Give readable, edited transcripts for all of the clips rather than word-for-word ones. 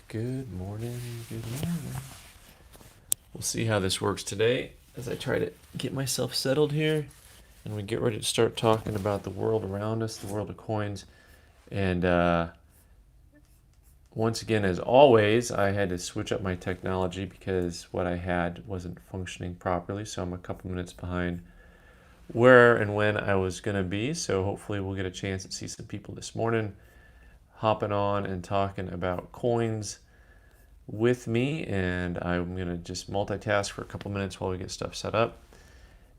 Good morning, good morning. We'll see how this works today as I try to get myself settled here and we get ready to start talking about the world around us, the world of coins. And once again, as always, I had to switch up my technology because what I had wasn't functioning properly. So I'm a couple minutes behind where and when I was going to be. So hopefully we'll get a chance to see some people this morning hopping on and talking about coins with me, and I'm going to just multitask for a couple minutes while we get stuff set up.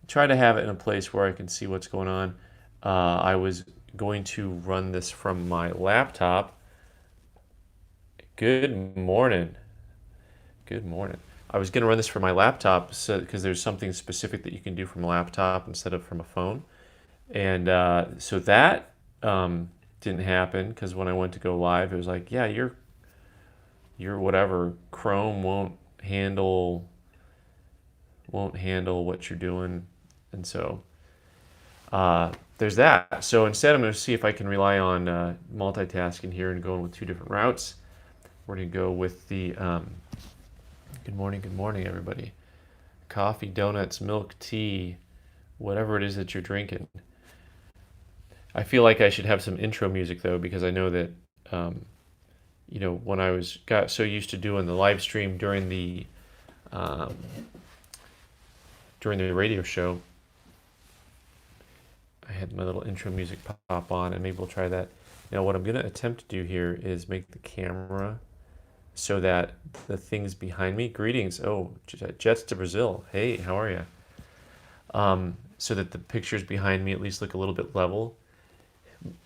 Try to have it in a place where I can see what's going on. I was going to run this from my laptop. Good morning. Good morning. I was going to run this from my laptop because there's something specific that you can do from a laptop instead of from a phone. And so that didn't happen because when I went to go live, it was like, yeah, your whatever Chrome won't handle what you're doing, and so there's that. So instead, I'm going to see if I can rely on multitasking here and going with two different routes. We're going to go with the good morning, everybody. Coffee, donuts, milk, tea, whatever it is that you're drinking. I feel like I should have some intro music though, because I know that when I got so used to doing the live stream um, during the radio show, I had my little intro music pop on, and maybe we'll try that. Now, what I'm going to attempt to do here is make the camera so that the things behind me, greetings, Jets to Brazil, hey, how are you? So that the pictures behind me at least look a little bit level.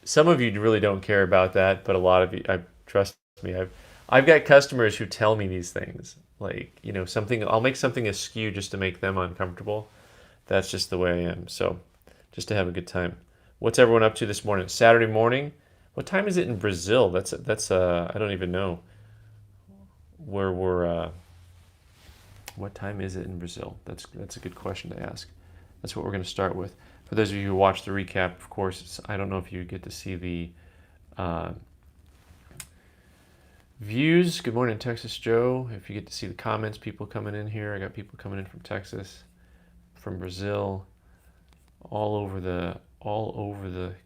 Some of you really don't care about that, but a lot of you, trust me, I've got customers who tell me these things. Like, something, I'll make something askew just to make them uncomfortable. That's just the way I am. So, just to have a good time. What's everyone up to this morning? Saturday morning. What time is it in Brazil? That's I don't even know where we're. What time is it in Brazil? That's a good question to ask. That's what we're going to start with. For those of you who watch the recap, of course, I don't know if you get to see the views. Good morning, Texas Joe. If you get to see the comments, people coming in here. I got people coming in from Texas, from Brazil, all over the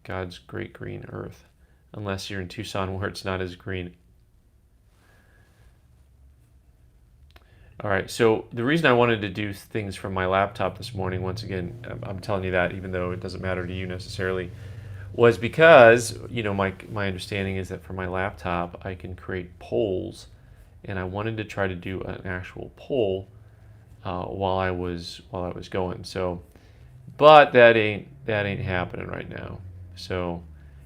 God's great green earth. Unless you're in Tucson where it's not as green. All right, so the reason I wanted to do things from my laptop this morning, once again, I'm telling you that even though it doesn't matter to you necessarily, was because, my understanding is that for my laptop, I can create polls, and I wanted to try to do an actual poll while I was going. So, but that ain't happening right now. So,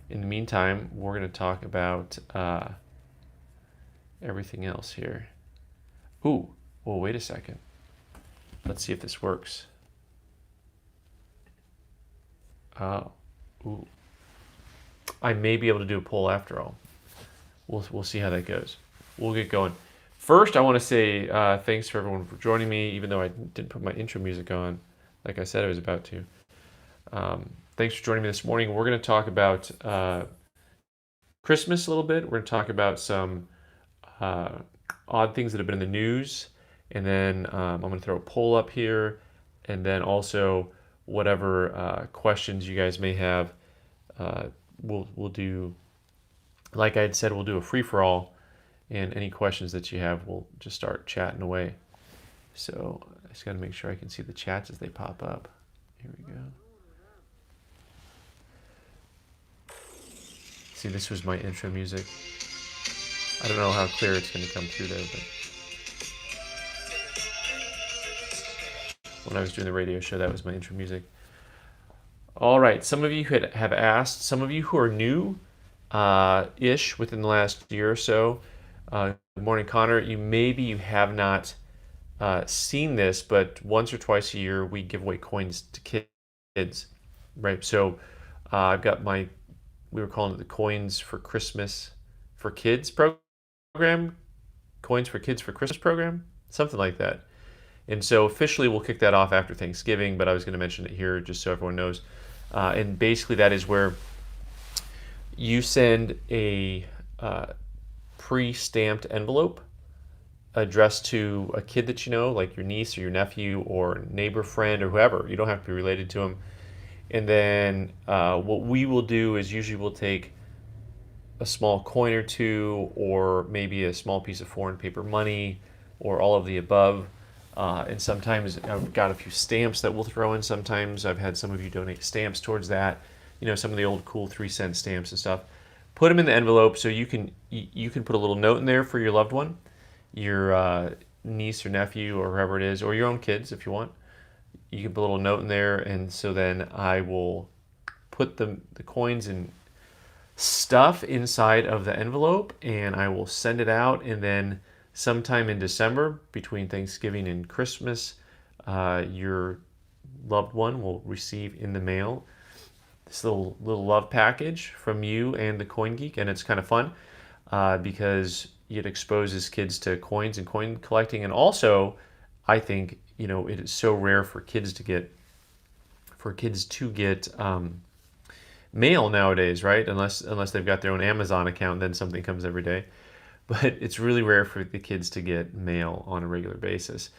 in the meantime, we're going to talk about everything else here. Ooh. Well, wait a second. Let's see if this works. Oh, ooh. I may be able to do a poll after all. We'll see how that goes. We'll get going. First, I want to say thanks for everyone for joining me, even though I didn't put my intro music on, like I said I was about to. Thanks for joining me this morning. We're going to talk about Christmas a little bit. We're going to talk about some odd things that have been in the news. And then I'm going to throw a poll up here, and then also whatever questions you guys may have, we'll do. Like I had said, we'll do a free for all, and any questions that you have, we'll just start chatting away. So I just got to make sure I can see the chats as they pop up. Here we go. See, this was my intro music. I don't know how clear it's going to come through there, but. When I was doing the radio show, that was my intro music. All right, some of you have asked, some of you who are new-ish within the last year or so. Good morning, Connor. You have not seen this, but once or twice a year we give away coins to kids, right? So I've got we were calling it the Coins for Christmas for Kids program, Coins for Kids for Christmas program, something like that. And so officially we'll kick that off after Thanksgiving, but I was going to mention it here just so everyone knows. And basically that is where you send a pre-stamped envelope addressed to a kid that you know, like your niece or your nephew or neighbor, friend, or whoever. You don't have to be related to them. And then what we will do is usually we'll take a small coin or two, or maybe a small piece of foreign paper money, or all of the above. And sometimes I've got a few stamps that we'll throw in. Sometimes I've had some of you donate stamps towards that. You know, some of the old cool 3-cent stamps and stuff. Put them in the envelope so you can put a little note in there for your loved one, your niece or nephew or whoever it is, or your own kids if you want. You can put a little note in there, and so then I will put the coins and stuff inside of the envelope, and I will send it out, and then sometime in December, between Thanksgiving and Christmas, your loved one will receive in the mail this little love package from you and the Coin Geek, and it's kind of fun because it exposes kids to coins and coin collecting, and also I think it is so rare for kids to get mail nowadays, right? Unless they've got their own Amazon account, then something comes every day. But it's really rare for the kids to get mail on a regular basis.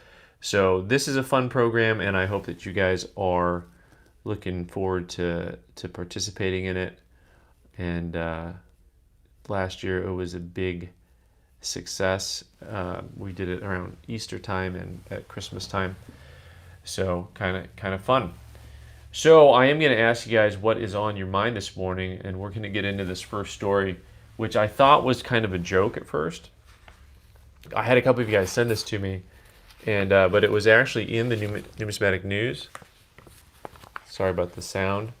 So this is a fun program, and I hope that you guys are looking forward to participating in it. And last year it was a big success. We did it around Easter time and at Christmas time, so kind of fun. So I am going to ask you guys what is on your mind this morning, and we're going to get into this first story, which I thought was kind of a joke at first. I had a couple of you guys send this to me, and but it was actually in the numismatic news. Sorry about the sound.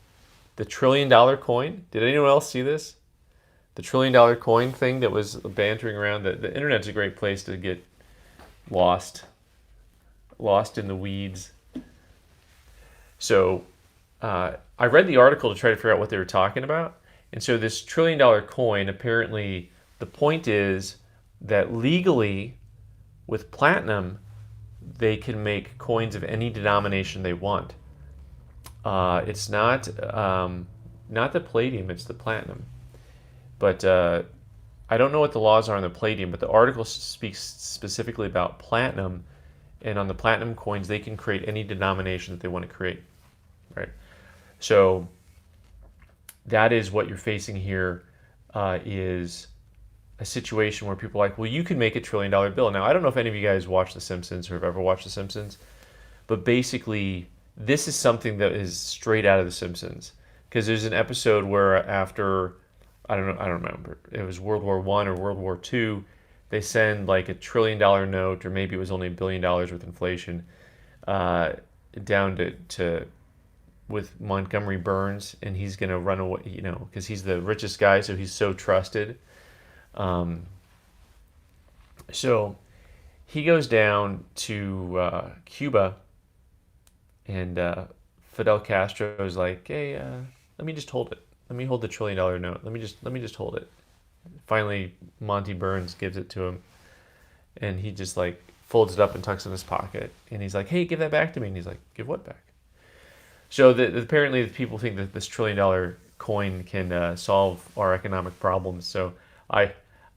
The $1 trillion coin. Did anyone else see this? The $1 trillion coin thing that was bantering around. The internet's a great place to get lost in the weeds. So I read the article to try to figure out what they were talking about. And so this $1 trillion coin, apparently the point is that legally with platinum, they can make coins of any denomination they want. It's not the palladium, it's the platinum. But I don't know what the laws are on the palladium, but the article speaks specifically about platinum. And on the platinum coins, they can create any denomination that they want to create, right? So that is what you're facing here, is a situation where people are like, well, you can make a $1 trillion bill. Now, I don't know if any of you guys watch The Simpsons or have ever watched The Simpsons, but basically, this is something that is straight out of The Simpsons. Because there's an episode where after, I don't remember, it was World War I or World War II, they send like a $1 trillion note, or maybe it was only $1 billion with inflation, down to with Montgomery Burns, and he's going to run away, because he's the richest guy, so he's so trusted. So he goes down to Cuba, and Fidel Castro is like, hey, let me just hold it. Let me hold the $1 trillion note. Let me just hold it. Finally, Monty Burns gives it to him, and he just like folds it up and tucks it in his pocket. And he's like, hey, give that back to me. And he's like, give what back? So apparently people think that this $1 trillion coin can solve our economic problems. So I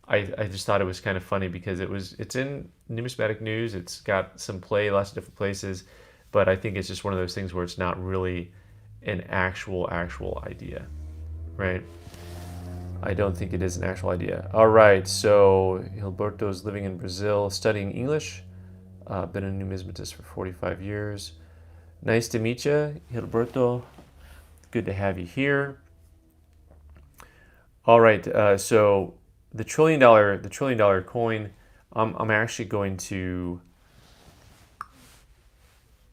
just thought it was kind of funny because it's in numismatic news. It's got some play, lots of different places, but I think it's just one of those things where it's not really an actual idea, right? I don't think it is an actual idea. All right, so Gilberto's living in Brazil, studying English. Been a numismatist for 45 years. Nice to meet you, Gilberto. Good to have you here. All right, so the $1 trillion coin. I'm actually going to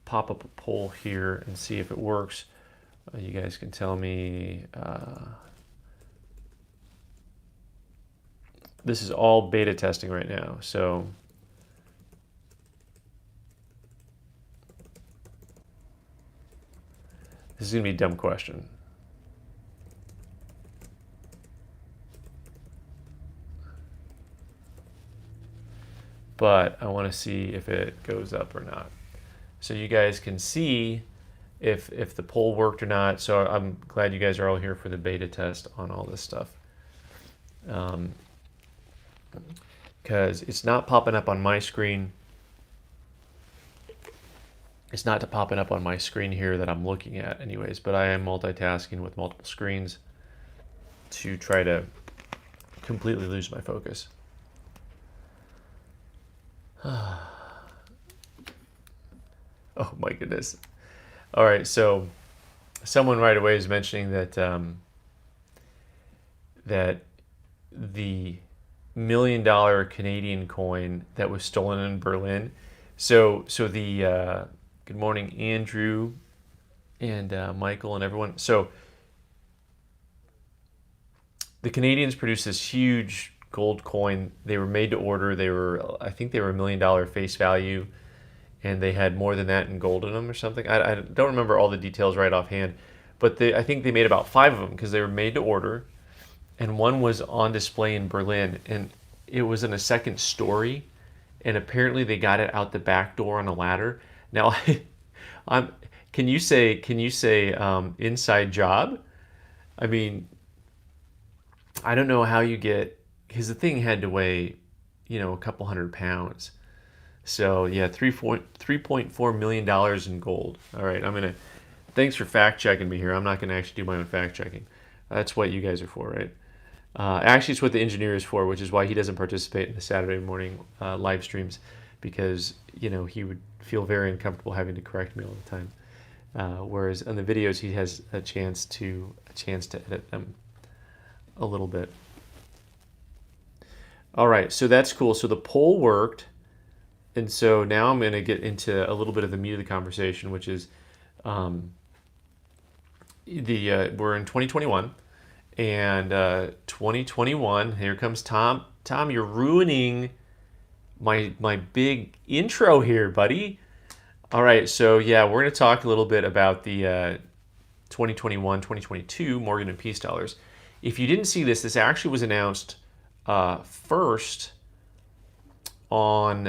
pop up a poll here and see if it works. You guys can tell me. This is all beta testing right now, so this is going to be a dumb question. But I want to see if it goes up or not. So you guys can see if the poll worked or not. So I'm glad you guys are all here for the beta test on all this stuff. because it's not popping up on my screen. It's not popping up on my screen here that I'm looking at anyways, but I am multitasking with multiple screens to try to completely lose my focus. Oh my goodness. All right, so someone right away is mentioning that that the $1 million Canadian coin that was stolen in Berlin. So the good morning, Andrew and Michael and everyone. So the Canadians produced this huge gold coin. They were made to order. I think they were $1 million face value, and they had more than that in gold in them or something. I don't remember all the details right offhand, but I think they made about 5 of them because they were made to order, and one was on display in Berlin, and it was in a second story, and apparently they got it out the back door on a ladder. Now, I'm. Can you say inside job? I mean, I don't know how you get, because the thing had to weigh, a couple 100 pounds. So yeah, $3.4 million in gold. All right, Thanks for fact checking me here. I'm not gonna actually do my own fact checking. That's what you guys are for, right? Actually, it's what the engineer is for, which is why he doesn't participate in the Saturday morning live streams, because he would feel very uncomfortable having to correct me all the time. Whereas on the videos, he has a chance to edit them a little bit. All right, so that's cool. So the poll worked, and so now I'm going to get into a little bit of the meat of the conversation, which is we're in 2021, and 2021. Here comes Tom. Tom, you're ruining my big intro here, buddy. All right, so yeah, we're going to talk a little bit about the 2021, 2022 Morgan and Peace dollars. If you didn't see this, this actually was announced first on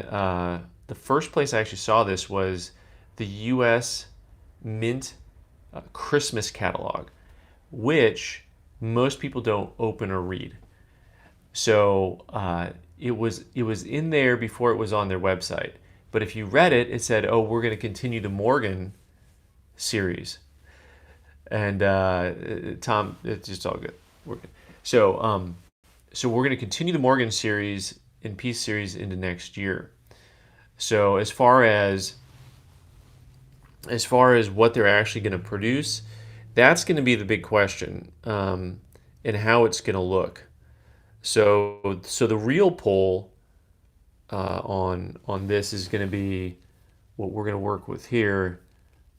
the first place I actually saw this was the U.S. Mint Christmas catalog, which most people don't open or read. So it was in there before it was on their website. But if you read it, it said, "Oh, we're going to continue the Morgan series." And Tom, it's just all good. We're good. So we're going to continue the Morgan series and Peace series into next year. So as far as what they're actually going to produce, that's going to be the big question, and how it's going to look. So the real poll on this is going to be what we're going to work with here.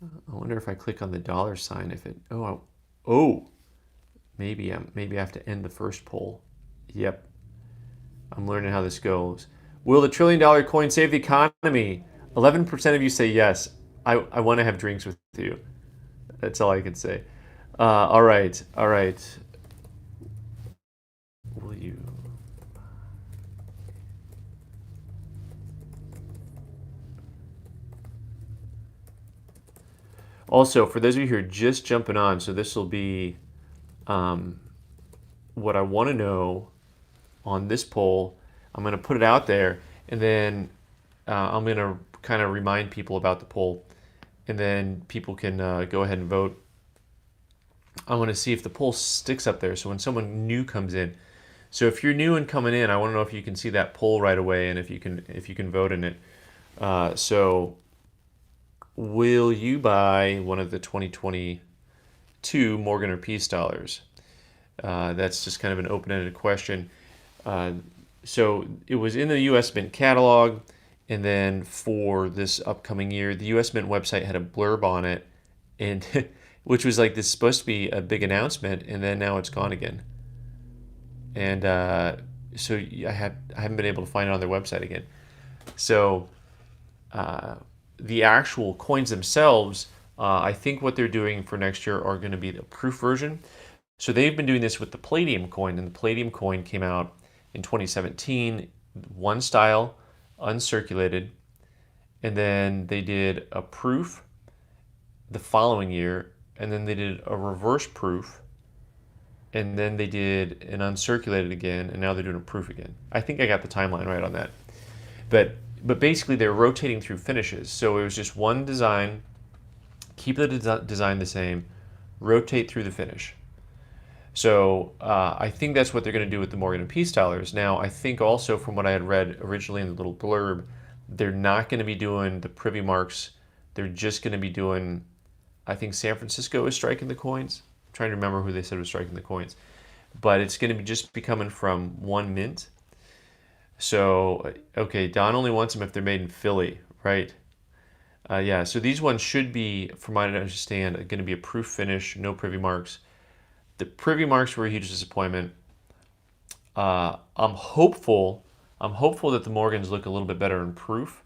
I wonder if I click on the $sign, if it maybe I have to end the first poll. Yep, I'm learning how this goes. Will the $1 trillion coin save the economy? 11% of you say yes. I want to have drinks with you. That's all I can say. All right. Will you? Also, for those of you who are just jumping on, so this will be what I want to know on this poll. I'm going to put it out there, and then I'm going to kind of remind people about the poll, and then people can go ahead and vote. I want to see if the poll sticks up there, so when someone new comes in. So if you're new and coming in, I want to know if you can see that poll right away, and if you can vote in it. So will you buy one of the 2022 Morgan or Peace dollars? That's just kind of an open-ended question. So it was in the U.S. Mint catalog, and then for this upcoming year, the U.S. Mint website had a blurb on it, and which was like, this is supposed to be a big announcement, and then now it's gone again. And so I haven't been able to find it on their website again. So the actual coins themselves, I think what they're doing for next year are going to be the proof version. So they've been doing this with the Palladium coin, and the Palladium coin came out in 2017, one style, uncirculated, and then they did a proof the following year, and then they did a reverse proof, and then they did an uncirculated again, and now they're doing a proof again. I think I got the timeline right on that. But basically they're rotating through finishes. So it was just one design, keep the design the same, rotate through the finish. So I think that's what they're going to do with the Morgan and Peace Stylers. Now, I think also from what I had read originally in the little blurb, they're not going to be doing the privy marks. They're just going to be doing, I think San Francisco is striking the coins. I'm trying to remember who they said was striking the coins. But it's going to be just be coming from one mint. So, okay, Don only wants them if they're made in Philly, right? Yeah, so these ones should be, from what I understand, going to be a proof finish, no privy marks. The privy marks were a huge disappointment. I'm hopeful. I'm hopeful that the Morgans look a little bit better in proof,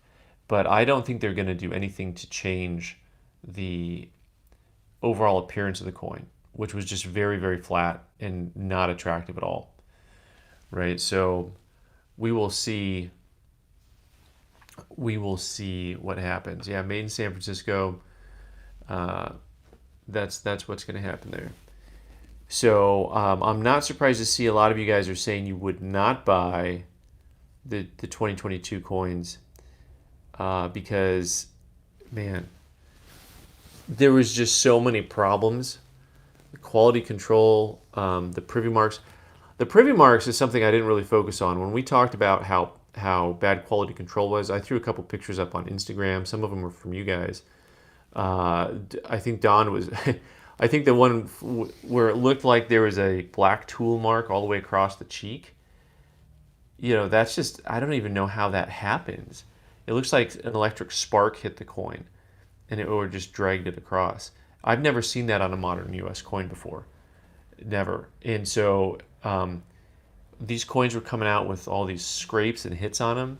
but I don't think they're going to do anything to change the overall appearance of the coin, which was just very, very flat and not attractive at all. Right? So we will see. We will see what happens. Yeah, made in San Francisco. That's what's going to happen there. So I'm not surprised to see a lot of you guys are saying you would not buy the 2022 coins because, man, there was just so many problems. The quality control, the privy marks. The privy marks is something I didn't really focus on. When we talked about how bad quality control was, I threw a couple pictures up on Instagram. Some of them were from you guys. I think Don was... I think the one where it looked like there was a black tool mark all the way across the cheek, that's just, I don't even know how that happens. It looks like an electric spark hit the coin and or just dragged it across. I've never seen that on a modern US coin before. Never. And so these coins were coming out with all these scrapes and hits on them.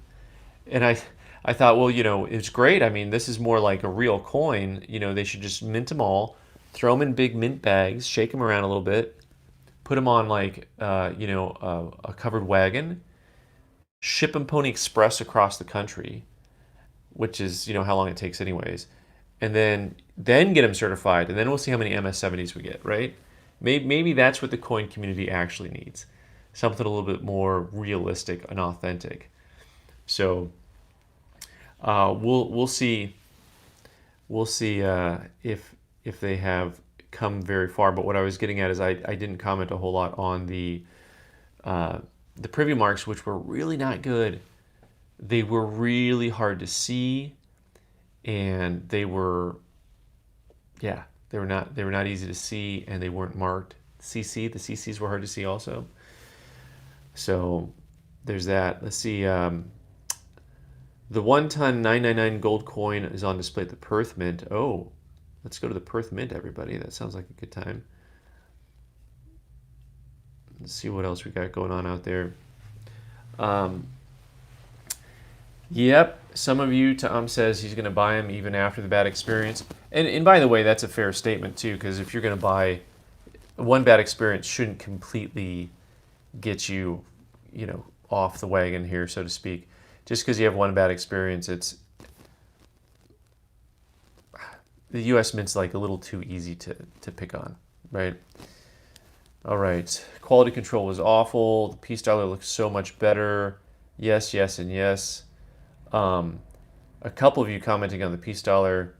And I thought, well, it's great. I mean, this is more like a real coin. They should just mint them all. Throw them in big mint bags, shake them around a little bit, put them on like a covered wagon, ship them Pony Express across the country, which is how long it takes anyways, and then get them certified, and then we'll see how many MS70s we get, right? Maybe that's what the coin community actually needs, something a little bit more realistic and authentic. So we'll see if they have come very far. But what I was getting at is I didn't comment a whole lot on the privy marks, which were really not good. They were really hard to see, and they were not easy to see, and they weren't marked CC. The CCs were hard to see also. So there's that. Let's see. The 1 ton 999 gold coin is on display at the Perth Mint. Oh. Let's go to the Perth Mint, everybody. That sounds like a good time. Let's see what else we got going on out there. Yep, some of you, Tom says he's going to buy them even after the bad experience. And by the way, that's a fair statement too, because if you're going to buy, one bad experience shouldn't completely get you, off the wagon here, so to speak. Just because you have one bad experience, the U.S. Mint's like a little too easy to pick on, right? All right. Quality control was awful. The Peace Styler looks so much better. Yes, yes, and yes. A couple of you commenting on the Peace Styler.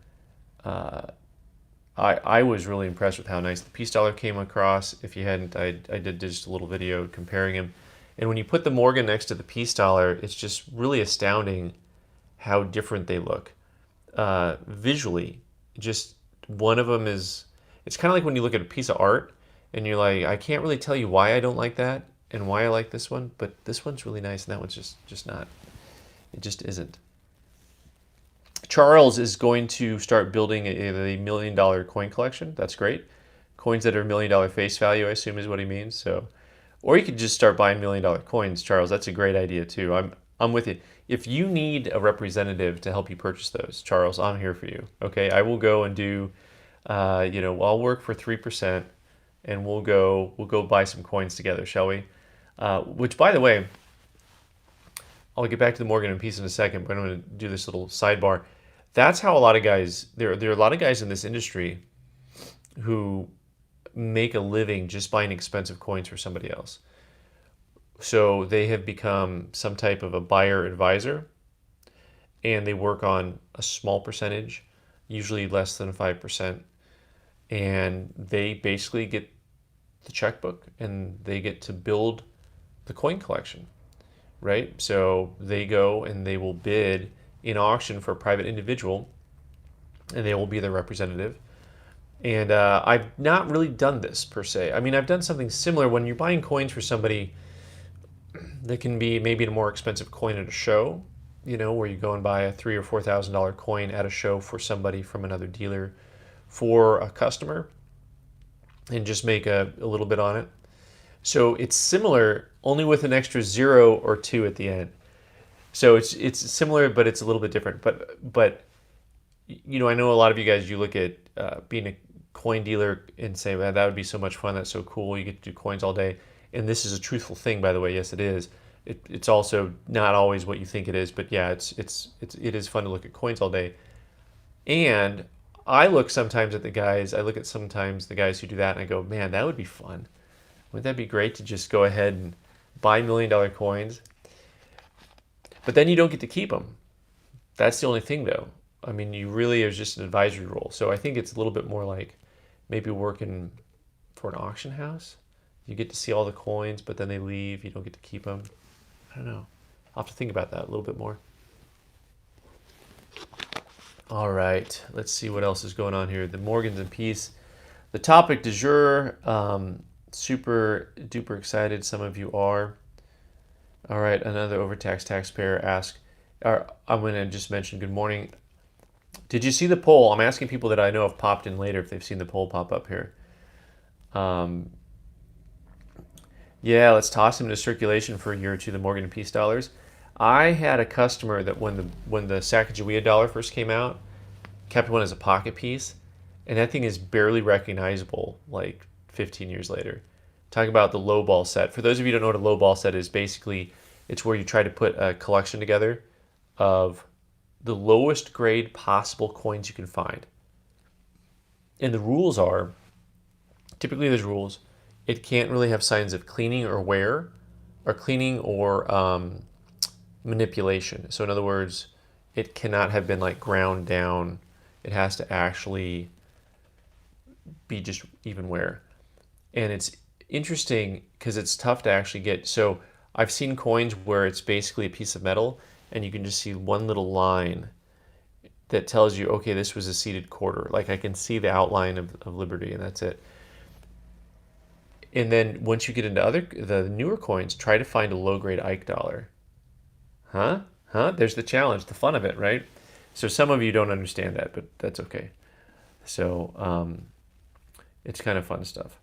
I was really impressed with how nice the Peace Styler came across. If you hadn't, I did just a little video comparing them. And when you put the Morgan next to the Peace Styler, it's just really astounding how different they look visually. Just one of them it's kind of like when you look at a piece of art and you're like, I can't really tell you why I don't like that and why I like this one, but this one's really nice and that one's just not. It just isn't. Charles is going to start building a $1 million coin collection. That's great. Coins that are $1 million face value, I assume is what he means. So, or you could just start buying $1 million coins, Charles. That's a great idea too. I'm with you. If you need a representative to help you purchase those, Charles, I'm here for you. Okay, I will go and do, I'll work for 3%, and we'll go buy some coins together, shall we? Which, by the way, I'll get back to the Morgan and Peace in a second, but I'm going to do this little sidebar. That's how a lot of guys, there are a lot of guys in this industry who make a living just buying expensive coins for somebody else. So they have become some type of a buyer advisor, and they work on a small percentage, usually less than 5%, and they basically get the checkbook and they get to build the coin collection, right? So they go and they will bid in auction for a private individual, and they will be their representative. And I've not really done this per se. I mean, I've done something similar when you're buying coins for somebody that can be maybe a more expensive coin at a show, where you go and buy a $3,000 or $4,000 coin at a show for somebody from another dealer for a customer and just make a little bit on it. So it's similar, only with an extra 0 or 2 at the end. So it's similar, but it's a little bit different. But I know a lot of you guys, you look at being a coin dealer and say, man, that would be so much fun. That's so cool. You get to do coins all day. And this is a truthful thing, by the way. Yes, it is. It's also not always what you think it is, but yeah, it is fun to look at coins all day. And I look sometimes at the guys. I look at sometimes the guys who do that, and I go, man, that would be fun. Wouldn't that be great to just go ahead and buy $1 million coins? But then you don't get to keep them. That's the only thing, though. I mean, you really are just an advisory role. So I think it's a little bit more like maybe working for an auction house. You get to see all the coins, but then they leave. You don't get to keep them. I don't know. I'll have to think about that a little bit more. All right. Let's see what else is going on here. The Morgans in peace. The topic du jour. Super duper excited. Some of you are. All right. Another overtaxed taxpayer asks. I'm going to just mention good morning. Did you see the poll? I'm asking people that I know have popped in later if they've seen the poll pop up here. Yeah, let's toss him into circulation for a year or two, the Morgan and Peace dollars. I had a customer that when the Sacagawea dollar first came out, kept one as a pocket piece, and that thing is barely recognizable like 15 years later. Talk about the low ball set. For those of you who don't know what a low ball set is, basically it's where you try to put a collection together of the lowest grade possible coins you can find. And the rules are, typically there's rules, it can't really have signs of cleaning or wear, or cleaning or manipulation. So in other words, it cannot have been like ground down. It has to actually be just even wear. And it's interesting because it's tough to actually get. So I've seen coins where it's basically a piece of metal and you can just see one little line that tells you, okay, this was a seated quarter. Like I can see the outline of Liberty and that's it. And then once you get into the newer coins, try to find a low-grade Ike dollar. Huh? There's the challenge, the fun of it, right? So some of you don't understand that, but that's okay. So it's kind of fun stuff.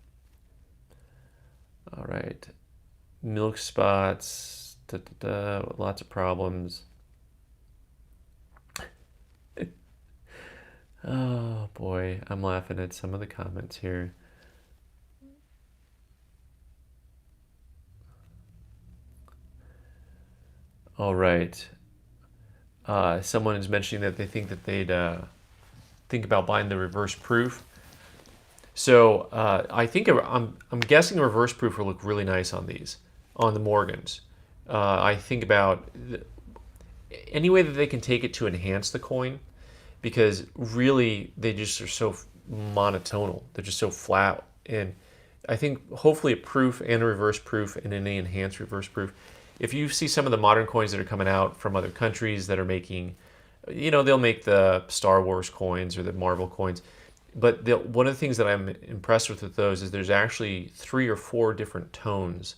All right. Milk spots, lots of problems. Oh boy, I'm laughing at some of the comments here. All right. Someone is mentioning that they think that they'd think about buying the reverse proof. So I think I'm guessing the reverse proof will look really nice on these, on the Morgans. I think about any way that they can take it to enhance the coin, because really they just are so monotonal. They're just so flat. And I think hopefully a proof and a reverse proof and an enhanced reverse proof. If you see some of the modern coins that are coming out from other countries that are making, they'll make the Star Wars coins or the Marvel coins. But one of the things that I'm impressed with those is there's actually 3 or 4 different tones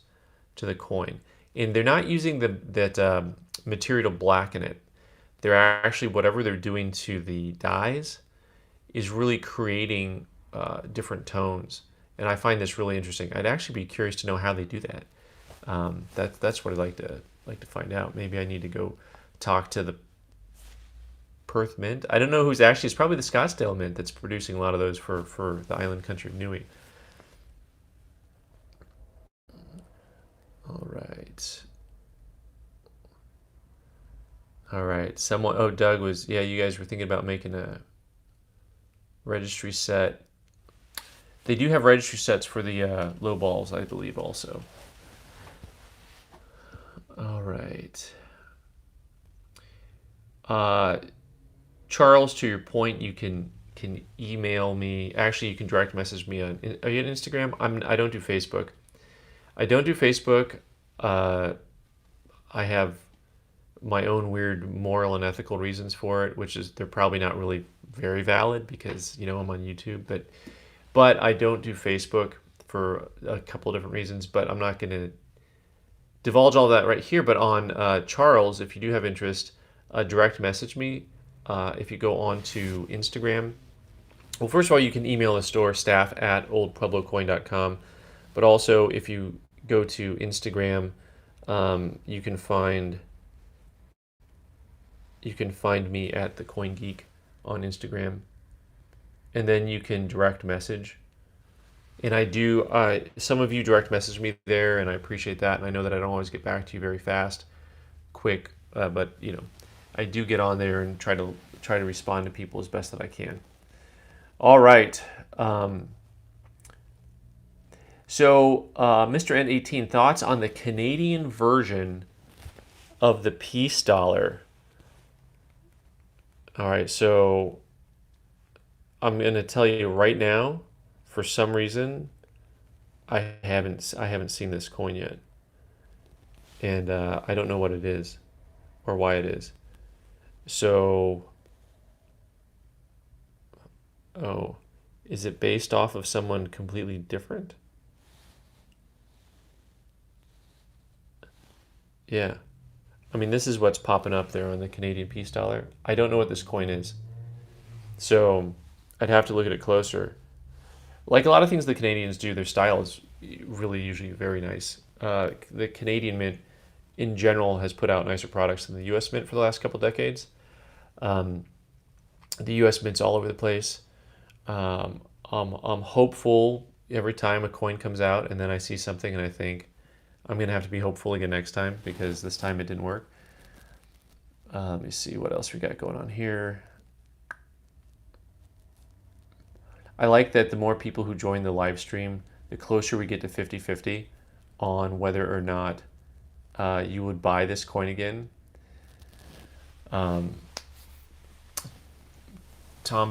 to the coin. And they're not using that material to blacken it. They're actually, whatever they're doing to the dyes is really creating different tones. And I find this really interesting. I'd actually be curious to know how they do that. That's what I'd like to find out. Maybe I need to go talk to the Perth Mint. I don't know who's actually. It's probably the Scottsdale Mint that's producing a lot of those for the island country of Niue. All right. Someone. Oh, Doug was. Yeah, you guys were thinking about making a registry set. They do have registry sets for the low balls, I believe, also. All right. Charles, to your point, you can email me. Actually, you can direct message me on. Are you on Instagram? I don't do Facebook. I don't do Facebook. Uh, I have my own weird moral and ethical reasons for it, which is they're probably not really very valid because I'm on YouTube, but I don't do Facebook for a couple of different reasons. But I'm not going to divulge all that right here. But on Charles, if you do have interest, direct message me. If you go on to Instagram, well, first of all, you can email the store staff@oldpueblocoin.com. But also, if you go to Instagram, you can find me at the Coin Geek on Instagram, and then you can direct message. And I do. Some of you direct message me there, and I appreciate that. And I know that I don't always get back to you very fast, quick, but I do get on there and try to respond to people as best that I can. All right. So, Mr. N18, thoughts on the Canadian version of the peace dollar? All right, so I'm going to tell you right now, for some reason, I haven't seen this coin yet, and I don't know what it is or why it is. So, oh, is it based off of someone completely different? Yeah. I mean, this is what's popping up there on the Canadian peace dollar. I don't know what this coin is. So I'd have to look at it closer. Like a lot of things the Canadians do, their style is really usually very nice. The Canadian Mint, in general, has put out nicer products than the U.S. Mint for the last couple decades. The U.S. Mint's all over the place. I'm hopeful every time a coin comes out, and then I see something and I think, I'm going to have to be hopeful again next time because this time it didn't work. Let me see what else we got going on here. I like that the more people who join the live stream, the closer we get to 50-50 on whether or not you would buy this coin again. Tom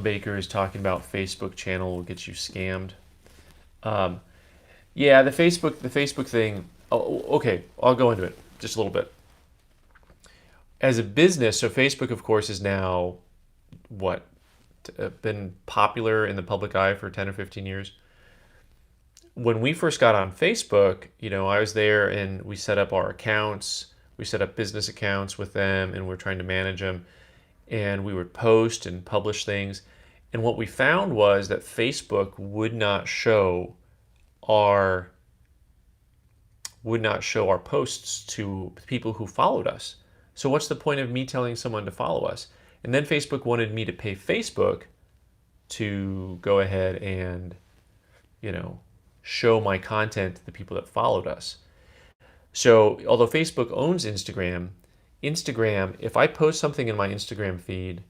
Baker is talking about Facebook channel will get you scammed. Yeah, the Facebook thing. Oh, okay, I'll go into it just a little bit. As a business, so Facebook, of course, is now been popular in the public eye for 10 or 15 years. When we first got on Facebook, I was there and we set up our accounts. We set up business accounts with them and we're trying to manage them. And we would post and publish things. And what we found was that Facebook would not show our posts to people who followed us. So what's the point of me telling someone to follow us? And then Facebook wanted me to pay Facebook to go ahead and, show my content to the people that followed us. So although Facebook owns Instagram, if I post something in my Instagram feed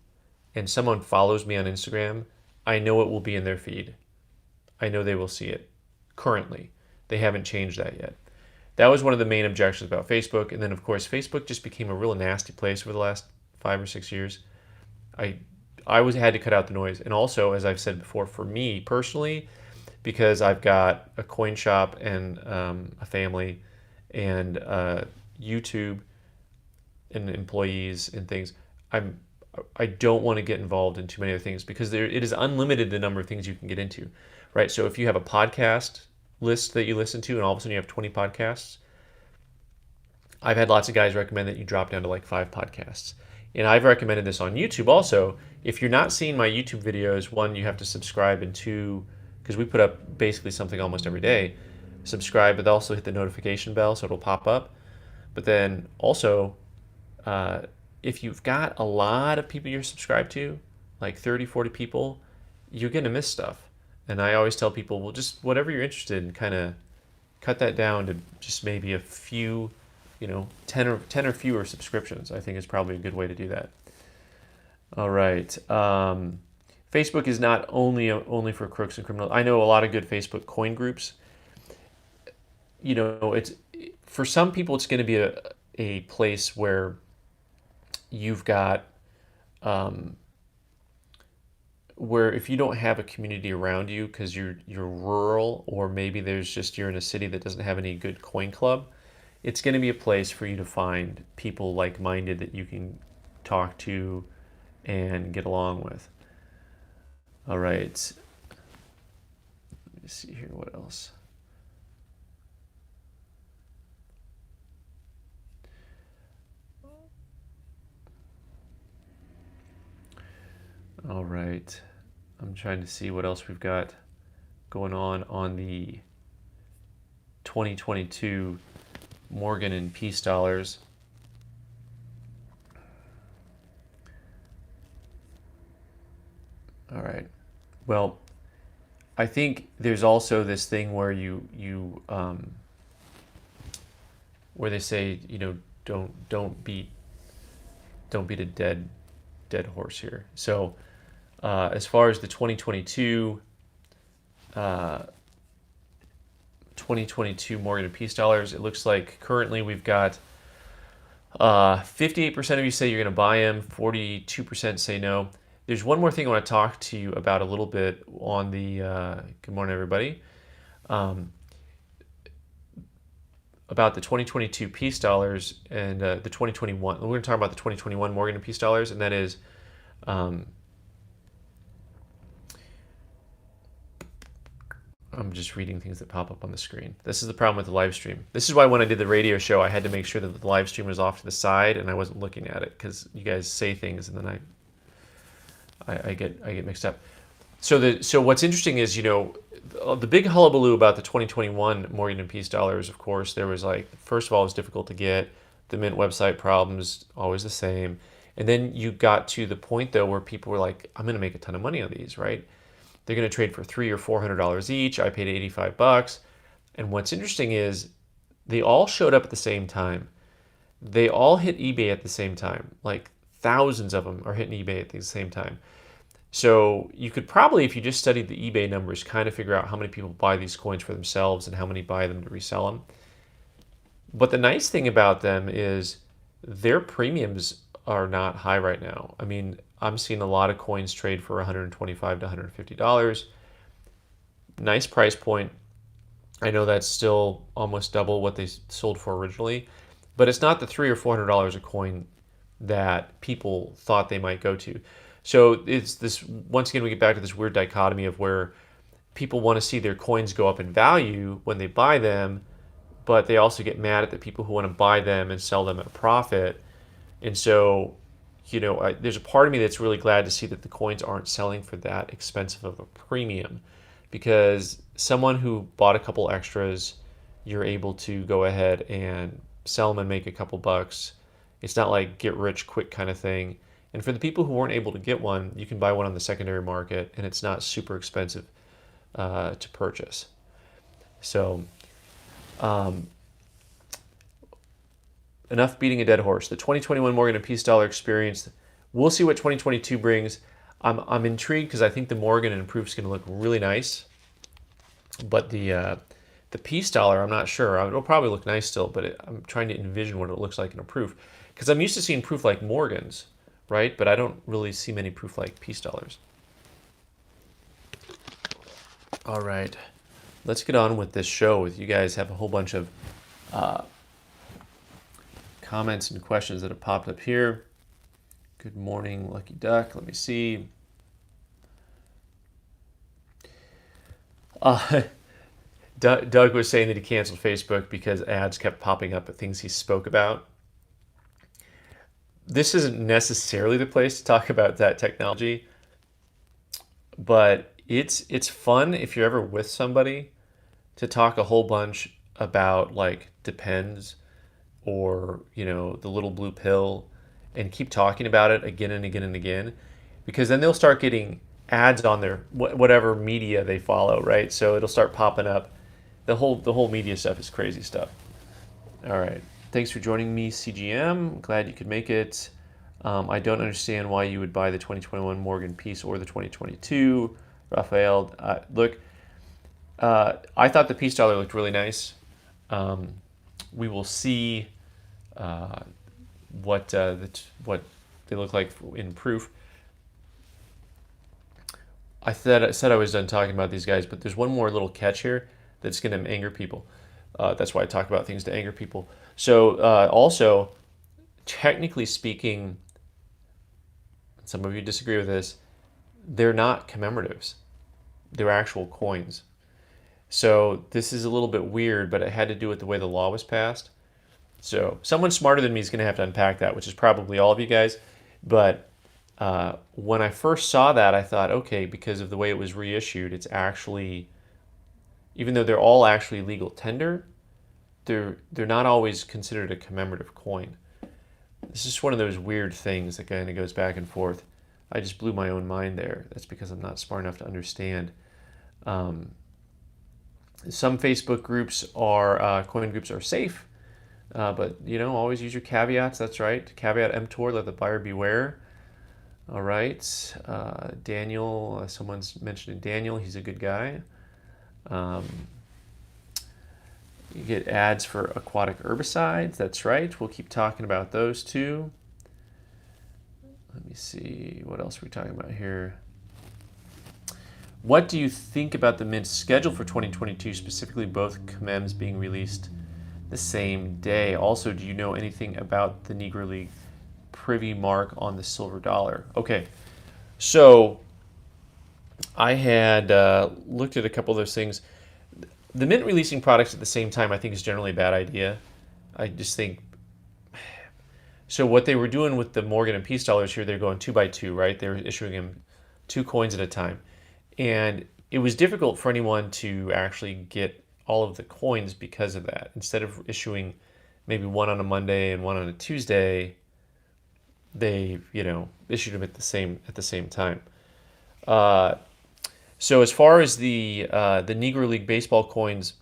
and someone follows me on Instagram, I know it will be in their feed. I know they will see it currently. They haven't changed that yet. That was one of the main objections about Facebook. And then, of course, Facebook just became a real nasty place over the last 5 or 6 years. I had to cut out the noise. And also, as I've said before, for me personally, because I've got a coin shop and a family and YouTube and employees and things, I don't want to get involved in too many other things because it is unlimited the number of things you can get into, right? So if you have a podcast list that you listen to and all of a sudden you have 20 podcasts, I've had lots of guys recommend that you drop down to like 5 podcasts. And I've recommended this on YouTube also. If you're not seeing my YouTube videos, 1, you have to subscribe, and 2, because we put up basically something almost every day, subscribe, but also hit the notification bell so it'll pop up. But then also, if you've got a lot of people you're subscribed to, like 30, 40 people, you're going to miss stuff. And I always tell people, well, just whatever you're interested in, kind of cut that down to just maybe a few, 10 or fewer subscriptions. I think is probably a good way to do that. All right. Facebook is not only for crooks and criminals. I know a lot of good Facebook coin groups. It's for some people it's going to be a place where you've got where if you don't have a community around you because you're rural, or maybe you're in a city that doesn't have any good coin club, it's going to be a place for you to find people like-minded that you can talk to and get along with. All right. Let me see here what else. All right. I'm trying to see what else we've got going on the 2022 Morgan and Peace dollars. All right. Well, I think there's also this thing where where they say, don't beat a dead horse here. So as far as the 2022 Morgan and Peace dollars, it looks like currently we've got 58% of you say you're going to buy them, 42% say no. There's one more thing I want to talk to you about a little bit on the good morning, everybody. About the 2022 Peace dollars and the 2021. We're going to talk about the 2021 Morgan and Peace dollars, and that is I'm just reading things that pop up on the screen. This is the problem with the live stream. This is why when I did the radio show, I had to make sure that the live stream was off to the side and I wasn't looking at it, because you guys say things and then I get mixed up. So what's interesting is, the big hullabaloo about the 2021 Morgan and Peace dollars, of course, there was first of all, it was difficult to get. The Mint website problems, always the same. And then you got to the point, though, where people were like, I'm going to make a ton of money on these, right? They're going to trade for $300 or $400 each. I paid $85. And what's interesting is they all showed up at the same time. They all hit eBay at the same time. Like thousands of them are hitting eBay at the same time. So you could probably, if you just studied the eBay numbers, kind of figure out how many people buy these coins for themselves and how many buy them to resell them. But the nice thing about them is their premiums are not high right now. I mean, I'm seeing a lot of coins trade for $125 to $150. Nice price point. I know that's still almost double what they sold for originally, but it's not the $300 or $400 a coin that people thought they might go to. So it's this, once again, we get back to this weird dichotomy of where people want to see their coins go up in value when they buy them, but they also get mad at the people who want to buy them and sell them at a profit. And so, there's a part of me that's really glad to see that the coins aren't selling for that expensive of a premium, because someone who bought a couple extras, you're able to go ahead and sell them and make a couple bucks. It's not like get rich quick kind of thing. And for the people who weren't able to get one, you can buy one on the secondary market, and it's not super expensive to purchase. So enough beating a dead horse. The 2021 Morgan and Peace dollar experience. We'll see what 2022 brings. I'm intrigued because I think the Morgan and Proof is going to look really nice, but the Peace dollar, I'm not sure. It'll probably look nice still, but I'm trying to envision what it looks like in a Proof, because I'm used to seeing Proof like Morgans, right? But I don't really see many Proof like Peace dollars. All right, let's get on with this show. You guys have a whole bunch of comments and questions that have popped up here. Good morning, Lucky Duck. Let me see. Doug was saying that he canceled Facebook because ads kept popping up at things he spoke about. This isn't necessarily the place to talk about that technology, but it's fun if you're ever with somebody to talk a whole bunch about Depends or the little blue pill, and keep talking about it again and again and again, because then they'll start getting ads on their whatever media they follow, right? So it'll start popping up. The whole media stuff is crazy stuff. All right, thanks for joining me, CGM. Glad you could make it. I don't understand why you would buy the 2021 Morgan piece or the 2022. Raphael, look, I thought the piece dollar looked really nice. Um, we will see uh, what they look like in proof. I said I was done talking about these guys, but there's one more little catch here that's going to anger people. That's why I talk about things to anger people. So also, technically speaking, some of you disagree with this. They're not commemoratives; they're actual coins. So this is a little bit weird, but it had to do with the way the law was passed. So someone smarter than me is going to have to unpack that, which is probably all of you guys. But when I first saw that, I thought, okay, because of the way it was reissued, it's actually, even though they're all actually legal tender, they're not always considered a commemorative coin. This is one of those weird things that kind of goes back and forth. I just blew my own mind there. That's because I'm not smart enough to understand. Um, some Facebook groups are coin groups are safe, but always use your caveats. That's right. Caveat emptor, let the buyer beware. All right, Daniel. Someone's mentioning Daniel. He's a good guy. Um, you get ads for aquatic herbicides. That's right. We'll keep talking about those too. Let me see. What else are we talking about here? What do you think about the Mint's schedule for 2022, specifically both commems being released the same day? Also, do you know anything about the Negro League privy mark on the silver dollar? Okay, so I had looked at a couple of those things. The Mint releasing products at the same time, I think, is generally a bad idea. I just think so. What they were doing with the Morgan and Peace dollars here, they're going two by two, right? They're issuing them two coins at a time. And it was difficult for anyone to actually get all of the coins because of that. Instead of issuing maybe one on a Monday and one on a Tuesday, they issued them at the same time. Uh, so as far as the Negro League baseball coins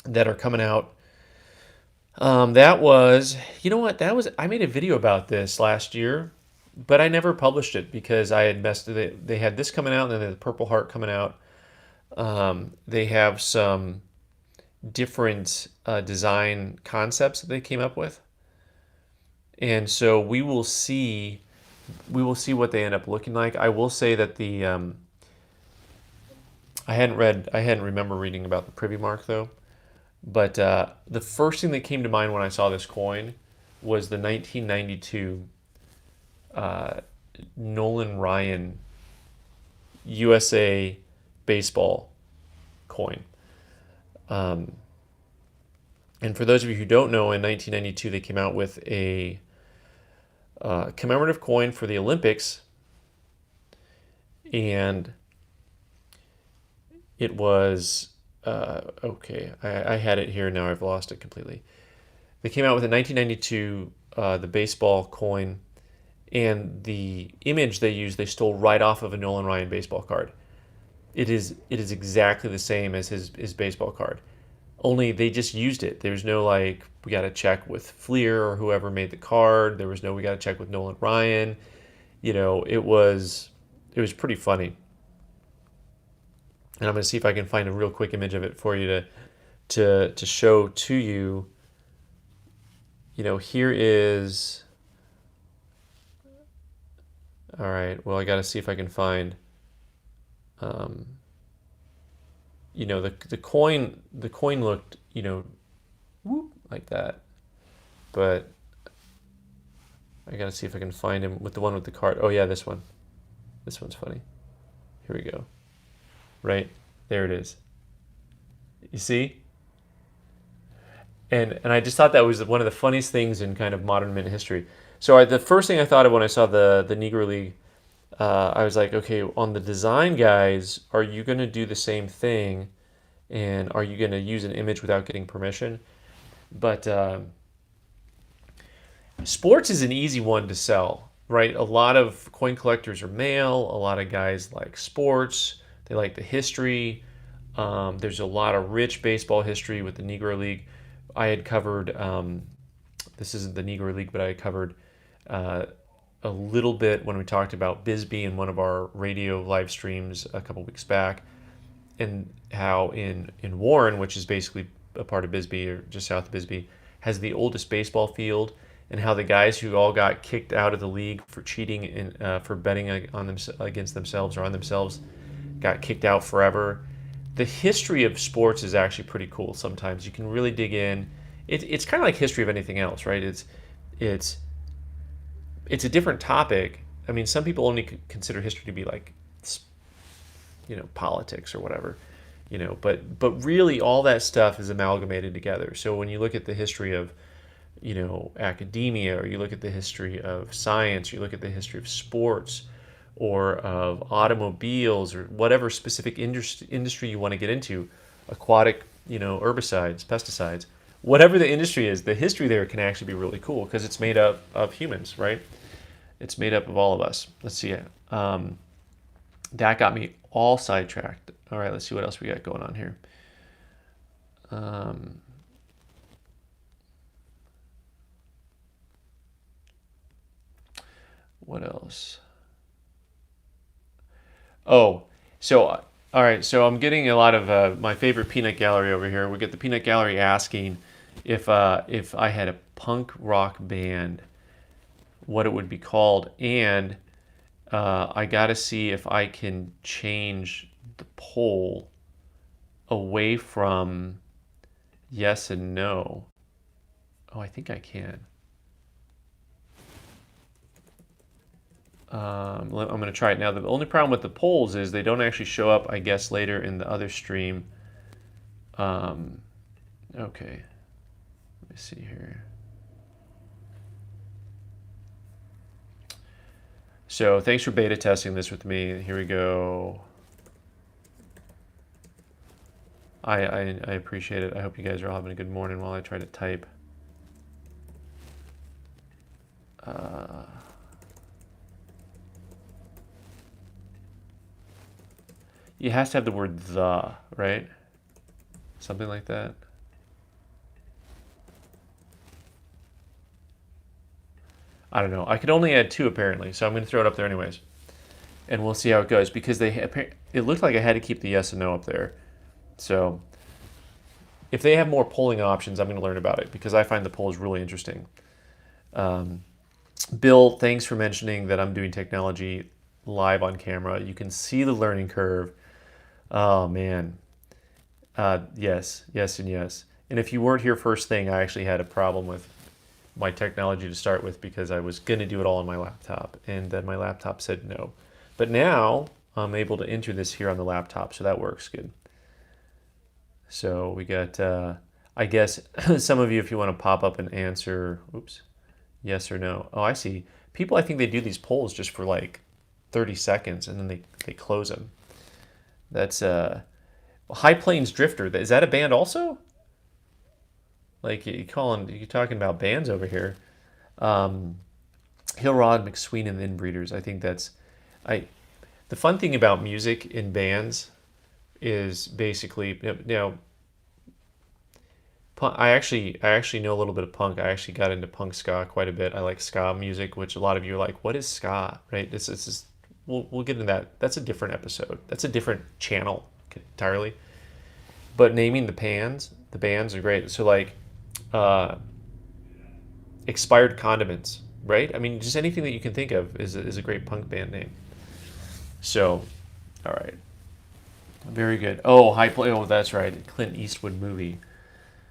that are coming out, that was I made a video about this last year, but I never published it because I had messed with it. They had this coming out and then they had the Purple Heart coming out. They have some different design concepts that they came up with, and so we will see what they end up looking like. I will say that I hadn't remember reading about the privy mark though, but the first thing that came to mind when I saw this coin was the 1992 Nolan Ryan USA baseball coin. And for those of you who don't know, in 1992 they came out with a commemorative coin for the Olympics, and it was okay. I had it here, now I've lost it completely. They came out with a 1992 the baseball coin, and the image they stole right off of a Nolan Ryan baseball card. It is exactly the same as his baseball card. Only they just used it. There's no like we got to check with Fleer or whoever made the card. There was no we got to check with Nolan Ryan. It was pretty funny. And I'm going to see if I can find a real quick image of it for you to show to you. Here is. All right. Well, I got to see if I can find. The coin looked whoop, like that, but I got to see if I can find him with the one with the card. Oh yeah, this one. This one's funny. Here we go. Right there it is. You see? And I just thought that was one of the funniest things in kind of modern Mint history. So the first thing I thought of when I saw the Negro League, I was like, okay, on the design guys, are you going to do the same thing? And are you going to use an image without getting permission? But sports is an easy one to sell, right? A lot of coin collectors are male. A lot of guys like sports. They like the history. There's a lot of rich baseball history with the Negro League. I had covered, this isn't the Negro League, but I had covered a little bit when we talked about Bisbee in one of our radio live streams a couple weeks back, and how in Warren, which is basically a part of Bisbee or just south of Bisbee, has the oldest baseball field, and how the guys who all got kicked out of the league for cheating and for betting on them against themselves or on themselves got kicked out forever. The history of sports is actually pretty cool. Sometimes you can really dig in. It's kind of like history of anything else, right? It's it's a different topic. I mean, some people only consider history to be like, politics or whatever, but really all that stuff is amalgamated together. So when you look at the history of, academia, or you look at the history of science, or you look at the history of sports or of automobiles or whatever specific industry you want to get into, aquatic, herbicides, pesticides, whatever the industry is, the history there can actually be really cool because it's made up of humans, right? It's made up of all of us. Let's see. That got me all sidetracked. All right, let's see what else we got going on here. What else? Oh, so all right. So I'm getting a lot of my favorite peanut gallery over here. We get the peanut gallery asking if I had a punk rock band, what it would be called, and I got to see if I can change the poll away from yes and no. Oh, I think I can. I'm going to try it now. The only problem with the polls is they don't actually show up, I guess, later in the other stream. Okay. Let me see here. So thanks for beta testing this with me. Here we go. I appreciate it. I hope you guys are all having a good morning while I try to type. It has to have the word the, right? Something like that. I don't know. I could only add 2 apparently, so I'm going to throw it up there anyways. And we'll see how it goes because it looked like I had to keep the yes and no up there. So if they have more polling options, I'm going to learn about it because I find the polls really interesting. Bill, thanks for mentioning that I'm doing technology live on camera. You can see the learning curve. Oh, man. Yes, yes, and yes. And if you weren't here first thing, I actually had a problem with my technology to start with because I was going to do it all on my laptop, and then my laptop said no. But now I'm able to enter this here on the laptop, so that works good. So we got, I guess, some of you, if you want to pop up and answer, oops, yes or no. Oh, I see. People, I think they do these polls just for like 30 seconds, and then they close them. That's High Plains Drifter. Is that a band also? Like you're talking about bands over here. Hillrod, McSween, and the Inbreeders. I think the fun thing about music in bands is basically, I actually know a little bit of punk. I actually got into punk ska quite a bit. I like ska music, which a lot of you are like, what is ska, right? This is we'll get into that. That's a different episode. That's a different channel entirely. But naming the bands are great. So like Expired Condiments, right? I mean, just anything that you can think of is a great punk band name. So, all right. Very good. Oh, oh, that's right. Clint Eastwood movie.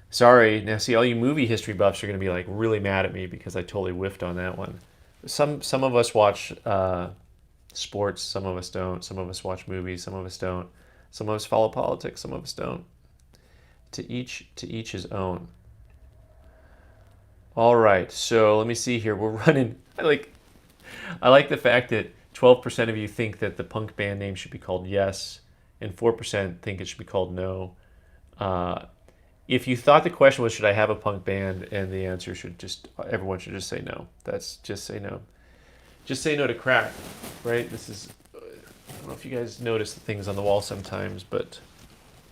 Sorry. Now, see, all you movie history buffs are going to be like really mad at me because I totally whiffed on that one. Some of us watch sports. Some of us don't. Some of us watch movies. Some of us don't. Some of us follow politics. Some of us don't. To each his own. All right. So let me see here. We're running. I like the fact that 12% of you think that the punk band name should be called Yes, and 4% think it should be called No. If you thought the question was, should I have a punk band, and the answer everyone should just say no. That's just say no. Just say no to crack, right? I don't know if you guys notice the things on the wall sometimes, but,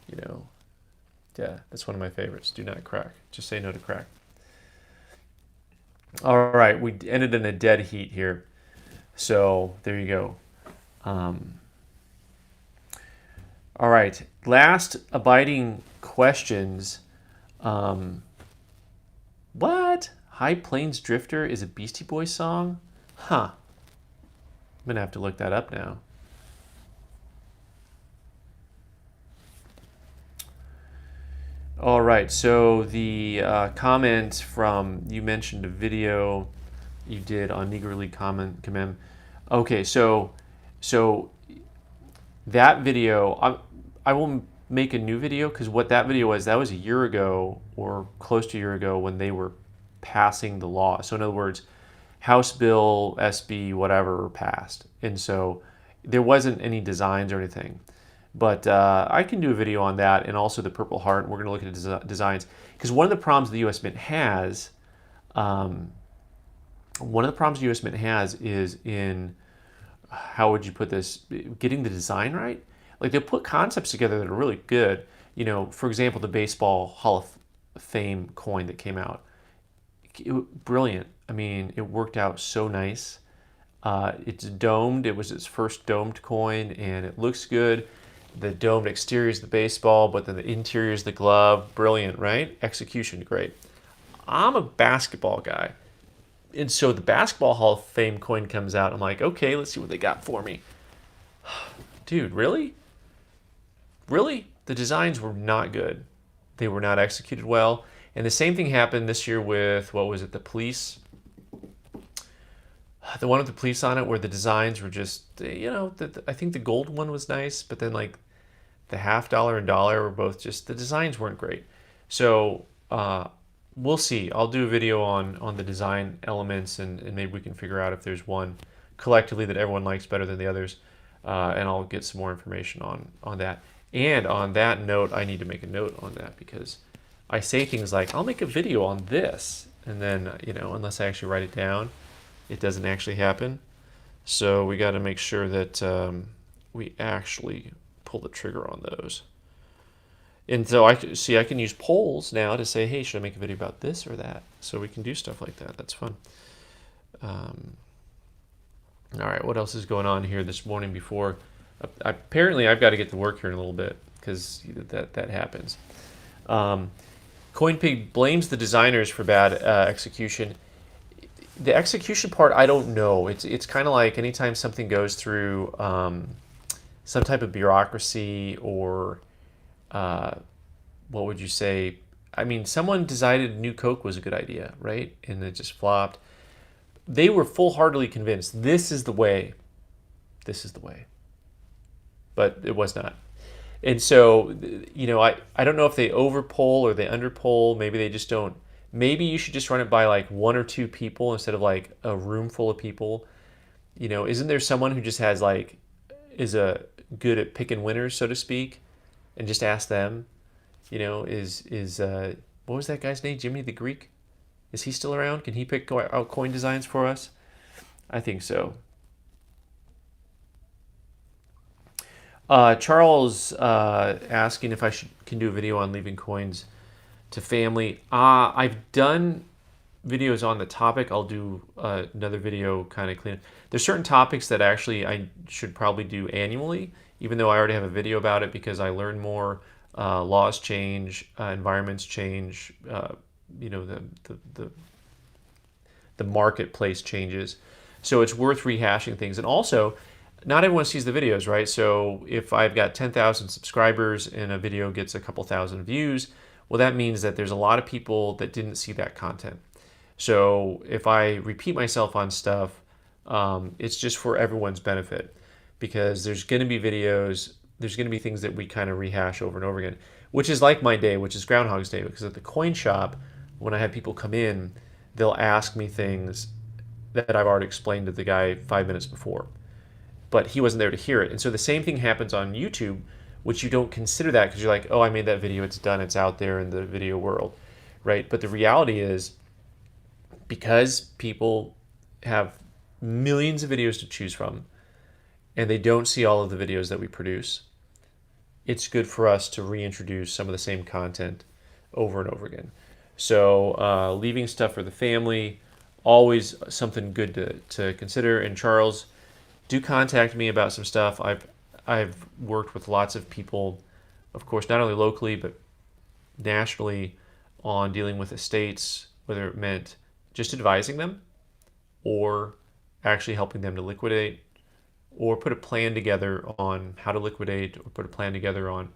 yeah, that's one of my favorites. Do not crack. Just say no to crack. All right, we ended in a dead heat here. So there you go. All right. Last abiding questions. What? High Plains Drifter is a Beastie Boys song? Huh. I'm going to have to look that up now. All right. So the comment from, you mentioned a video you did on Negro League Commem. Okay. So that video, I will make a new video because what that video was, that was a year ago or close to a year ago when they were passing the law. So in other words, House Bill SB whatever passed, and so there wasn't any designs or anything. But I can do a video on that and also the Purple Heart. We're going to look at designs because one of the problems the U.S. Mint has, is in, how would you put this, getting the design right. Like they'll put concepts together that are really good. You know, for example, the baseball Hall of Fame coin that came out, brilliant. I mean, it worked out so nice. It's domed. It was its first domed coin, and it looks good. The domed exterior is the baseball, but then the interior is the glove. Brilliant, right? Execution, great. I'm a basketball guy. And so the basketball Hall of Fame coin comes out. I'm like, okay, let's see what they got for me. Dude, really? Really? The designs were not good. They were not executed well. And the same thing happened this year with, what was it, the police? The one with the police on it where the designs were just, I think the gold one was nice, but then like the $50 and dollar were both just, the designs weren't great. So we'll see. I'll do a video on the design elements and maybe we can figure out if there's one collectively that everyone likes better than the others. And I'll get some more information on that. And on that note, I need to make a note on that because I say things like, I'll make a video on this. And then, unless I actually write it down, it doesn't actually happen. So we got to make sure that we actually pull the trigger on those. And so I can use polls now to say, hey, should I make a video about this or that? So we can do stuff like that. That's fun. All right, what else is going on here this morning before? Apparently, I've got to get to work here in a little bit because that happens. CoinPig blames the designers for bad execution. The execution part, I don't know. It's kind of like anytime something goes through some type of bureaucracy or what would you say? I mean, someone decided New Coke was a good idea, right? And it just flopped. They were full-heartedly convinced this is the way. This is the way. But it was not. And so, I don't know if they overpoll or they underpoll. Maybe they just don't. Maybe you should just run it by like one or two people instead of like a room full of people. Isn't there someone who just has is good at picking winners, so to speak, and just ask them? What was that guy's name? Jimmy the Greek? Is he still around? Can he pick out coin designs for us? I think so. Charles asking if I can do a video on leaving coins to family. I've done videos on the topic. I'll do another video kind of clean. There's certain topics that actually I should probably do annually, even though I already have a video about it because I learn more. Laws change, environments change. The marketplace changes, so it's worth rehashing things. And also, not everyone sees the videos, right? So if I've got 10,000 subscribers and a video gets a couple thousand views, well, that means that there's a lot of people that didn't see that content. So if I repeat myself on stuff, it's just for everyone's benefit because there's going to be videos, there's going to be things that we kind of rehash over and over again, which is like my day, which is Groundhog's Day, because at the coin shop, when I have people come in, they'll ask me things that I've already explained to the guy 5 minutes before, but he wasn't there to hear it. And so the same thing happens on YouTube, which you don't consider that because you're like, oh, I made that video, it's done, it's out there in the video world, right? But the reality is, because people have millions of videos to choose from and they don't see all of the videos that we produce, it's good for us to reintroduce some of the same content over and over again. So leaving stuff for the family, always something good to consider. And Charles, do contact me about some stuff. I've worked with lots of people, of course, not only locally but nationally, on dealing with estates, whether it meant just advising them or actually helping them to liquidate, or put a plan together on how to liquidate, or put a plan together on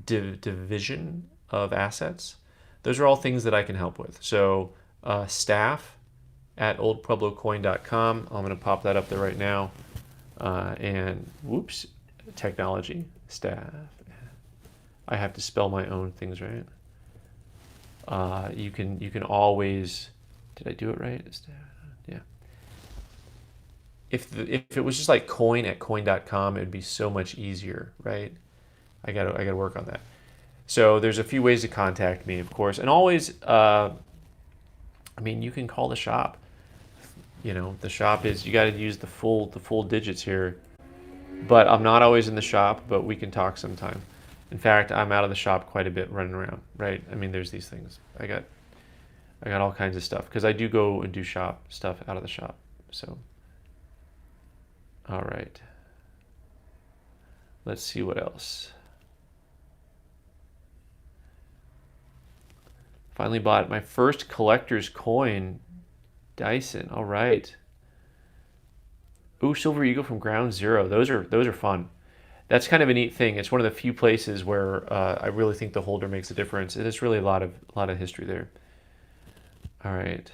division of assets. Those are all things that I can help with. So staff at oldpueblocoin.com. I'm going to pop that up there right now. And whoops, technology, staff. I have to spell my own things right. You can always, did I do it right? Yeah. If it was just like coin at coin.com, it'd be so much easier, right? I gotta work on that. So there's a few ways to contact me, of course, and always, you can call the shop. The shop is, you got to use the full digits here. But I'm not always in the shop, but we can talk sometime. In fact, I'm out of the shop quite a bit, running around, right? There's these things. I got all kinds of stuff because I do go and do shop stuff out of the shop. So, all right. Let's see what else. Finally bought my first collector's coin, Dyson. All right. Ooh, Silver Eagle from Ground Zero. Those are fun. That's kind of a neat thing. It's one of the few places where I really think the holder makes a difference. It is really a lot of history there. All right.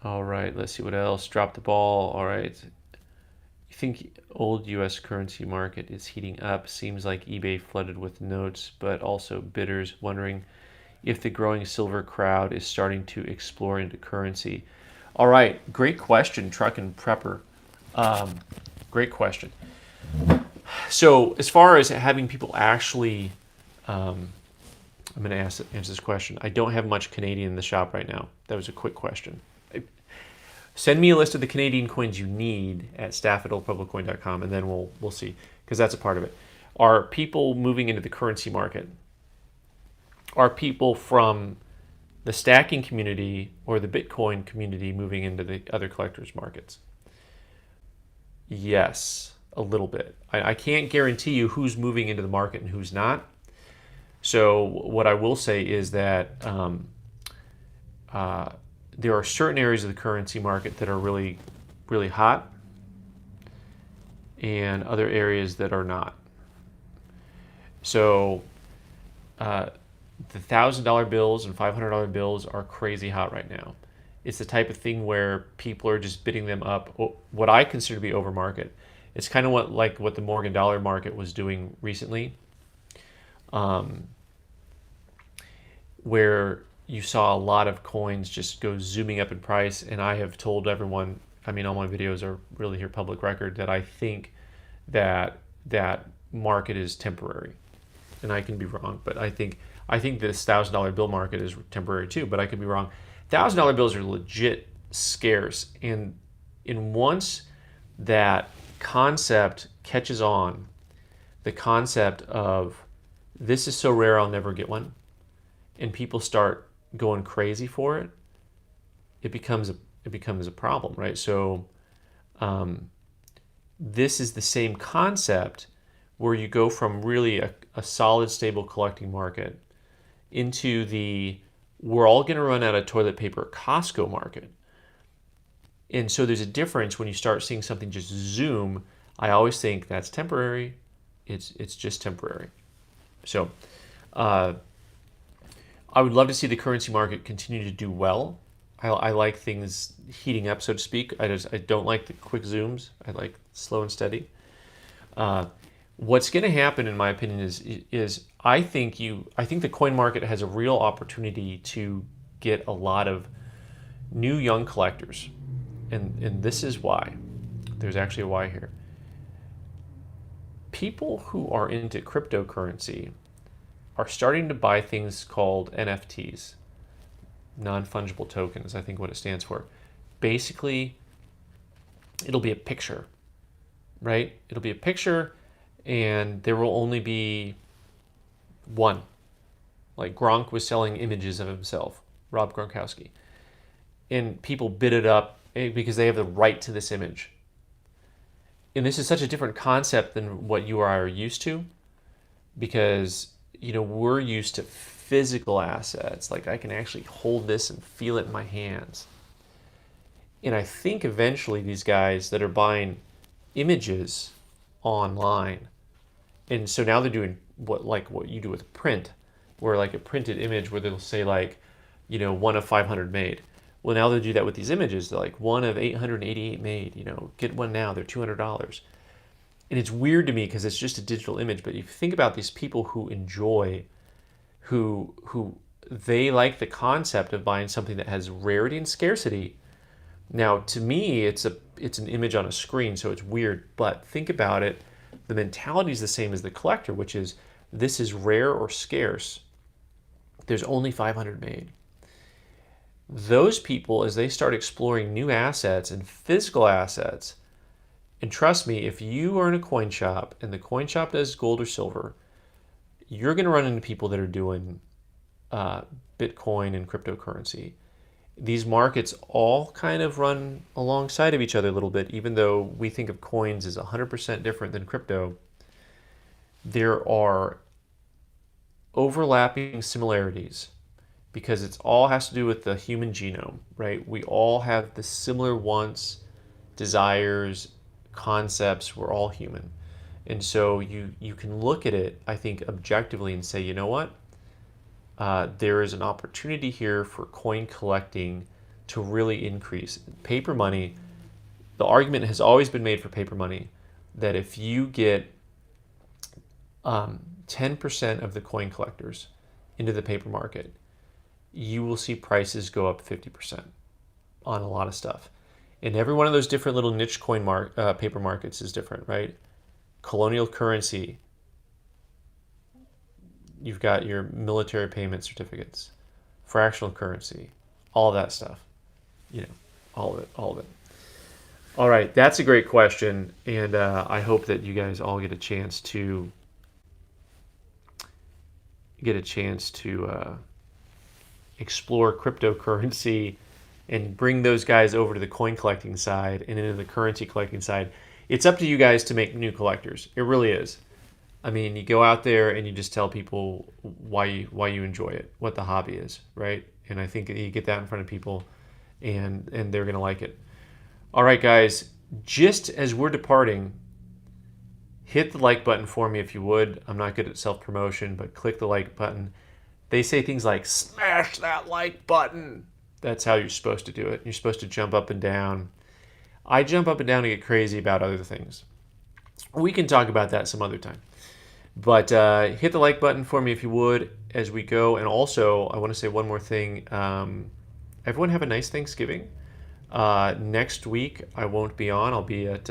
All right. Let's see what else. Drop the ball. All right. You think old U.S. currency market is heating up? Seems like eBay flooded with notes, but also bidders. Wondering if the growing silver crowd is starting to explore into currency. All right, great question, Truck and Prepper. Great question. So as far as having people actually, I'm going to answer this question. I don't have much Canadian in the shop right now. That was a quick question. Send me a list of the Canadian coins you need at staff@oldpubliccoin.com, and then we'll see, because that's a part of it. Are people moving into the currency market? Are people from the stacking community or the Bitcoin community moving into the other collectors markets? Yes, a little bit. I can't guarantee you who's moving into the market and who's not. So what I will say is that there are certain areas of the currency market that are really, really hot, and other areas that are not. So the $1,000 bills and $500 bills are crazy hot right now. It's the type of thing where people are just bidding them up, what I consider to be over market. It's kind of what the Morgan dollar market was doing recently, where you saw a lot of coins just go zooming up in price. And I have told everyone, all my videos are really here public record, that I think that market is temporary. And I can be wrong, but I think this $1,000 bill market is temporary too, but I could be wrong. $1,000 bills are legit scarce, and once that concept catches on, the concept of this is so rare I'll never get one, and people start going crazy for it, it becomes a problem, right? So this is the same concept where you go from really a solid, stable collecting market into the we're all going to run out of toilet paper Costco market. And so there's a difference when you start seeing something just zoom. I always think that's temporary. It's just temporary. So I would love to see the currency market continue to do well. I like things heating up, so to speak. I don't like the quick zooms. I like slow and steady. What's going to happen, in my opinion, is I think the coin market has a real opportunity to get a lot of new young collectors, and this is why. There's actually a why here. People who are into cryptocurrency are starting to buy things called NFTs, non-fungible tokens, I think what it stands for. Basically, it'll be a picture, right? It'll be a picture, and there will only be one. Like Gronk was selling images of himself, Rob Gronkowski. And people bid it up because they have the right to this image. And this is such a different concept than what you are used to, because we're used to physical assets. Like I can actually hold this and feel it in my hands. And I think eventually these guys that are buying images online, and so now they're doing what you do with print, where like a printed image where they'll say like, 1 of 500 made. Well, now they do that with these images. They're like 1 of 888 made. Get one now. They're $200. And it's weird to me because it's just a digital image. But if you think about these people who enjoy, who they like the concept of buying something that has rarity and scarcity. Now, to me, it's an image on a screen, so it's weird. But think about it. The mentality is the same as the collector, which is this is rare or scarce. There's only 500 made. Those people, as they start exploring new assets and physical assets, and trust me, if you are in a coin shop and the coin shop does gold or silver, you're going to run into people that are doing Bitcoin and cryptocurrency. These markets all kind of run alongside of each other a little bit, even though we think of coins as 100% different than crypto. There are overlapping similarities because it all has to do with the human genome, right? We all have the similar wants, desires, concepts. We're all human. And so you can look at it, I think, objectively and say, you know what? There is an opportunity here for coin collecting to really increase. Paper money, the argument has always been made for paper money that if you get 10% of the coin collectors into the paper market, you will see prices go up 50% on a lot of stuff. And every one of those different little niche coin paper markets is different, right? Colonial currency, you've got your military payment certificates, fractional currency, all of that stuff, all of it. All right, that's a great question, and I hope that you guys all get a chance to explore cryptocurrency and bring those guys over to the coin collecting side and into the currency collecting side. It's up to you guys to make new collectors. It really is. I mean, you go out there and you just tell people why you enjoy it, what the hobby is, right? And I think you get that in front of people, and they're gonna like it. All right, guys. Just as we're departing, hit the like button for me if you would. I'm not good at self-promotion, but click the like button. They say things like, smash that like button. That's how you're supposed to do it. You're supposed to jump up and down. I jump up and down and get crazy about other things. We can talk about that some other time. But hit the like button for me if you would as we go. And also, I want to say one more thing. Everyone have a nice Thanksgiving. Next week, I won't be on. I'll be at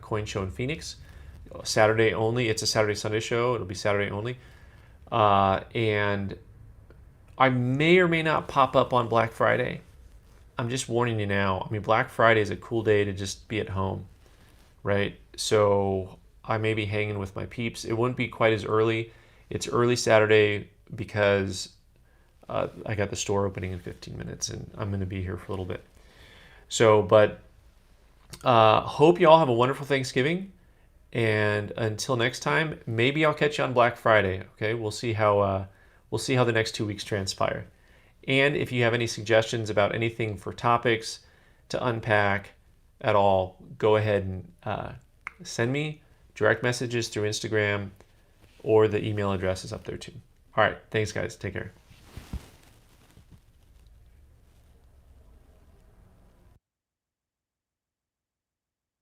Coin Show in Phoenix. Saturday only. It's a Saturday-Sunday show. It'll be Saturday only. And I may or may not pop up on Black Friday. I'm just warning you now. I mean, Black Friday is a cool day to just be at home, right? So I may be hanging with my peeps. It wouldn't be quite as early. It's early Saturday because I got the store opening in 15 minutes and I'm going to be here for a little bit. So, but hope you all have a wonderful Thanksgiving. And until next time, maybe I'll catch you on Black Friday. Okay, we'll see how the next 2 weeks transpire. And if you have any suggestions about anything for topics to unpack at all, go ahead and send me direct messages through Instagram, or the email address is up there too. All right, thanks guys. Take care.